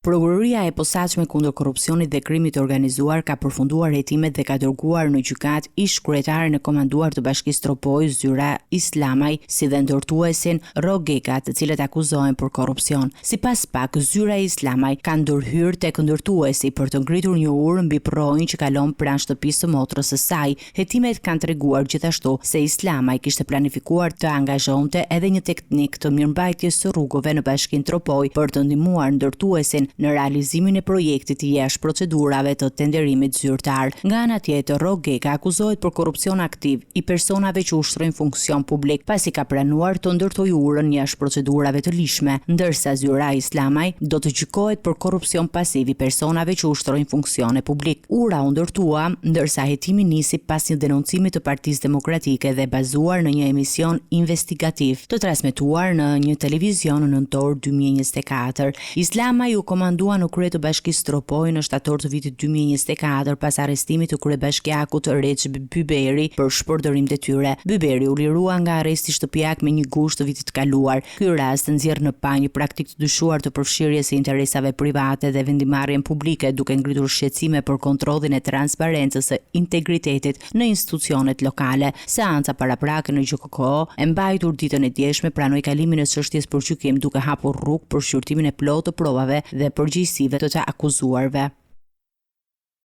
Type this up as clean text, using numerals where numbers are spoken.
Prokuroria e posaçme kundër korrupsionit dhe krimit të organizuar ka përfunduar hetimet dhe ka dërguar në gjykat ish kryetarin e komanduar të Bashkisë Tropoj Zyra Islamaj si dhe ndërtuesin Rogeka, të cilët akuzohen për korrupsion. Sipas PAK, Zyra Islamaj ka ndërhyrë tek ndërtuesi për të ngritur një urë mbi pronjin që kalon pranë shtëpisë së motrës së saj. Hetimet kanë treguar gjithashtu se Islamaj kishte planifikuar të angazhonte edhe një teknik të mirëmbajtjes së rrugëve në Bashkinë Tropoj për të ndihmuar ndërtuesin në realizimin e projektit jashtë procedurave të tenderimit zyrtar. Nga ana tjetër, Rogeka akuzohet për korrupsion aktiv i personave që ushtrojnë funksion publik, pasi ka pranuar të ndërtojë urën jashtë procedurave të lishme, ndërsa Zyra Islamaj do të gjykohet për korrupsion pasiv i personave që ushtrojnë funksione publik. Ura u ndërtua, ndërsa hetimi nisi pas një denoncimi të Partisë Demokratike dhe bazuar në një emision investigativ të transmetuar në një televizion në nëntor 2024. Islamaj u komandua në krye të Bashkisë Tropoj në shtator të vitit 2024 pas arrestimit të kryebashkiakut Recep Byberi për shpërdorim detyre. Byberi u lirua nga arresti shtëpiak me një gusht të vitit kaluar. Ky rast nxjerr në pa një praktikë të dyshuar të përfshirjes së interesave private dhe vendimarrjen publike, duke ngritur shqetësime për kontrollin e transparencës së integritetit në institucionet lokale. Seanca paraprake në GJKO e mbajtur ditën e djeshme pranoi kalimin e çështjes për gjykim, duke hapur rrugë për shqyrtimin e plotë të provave dhe përgjegjësive të akuzuarve.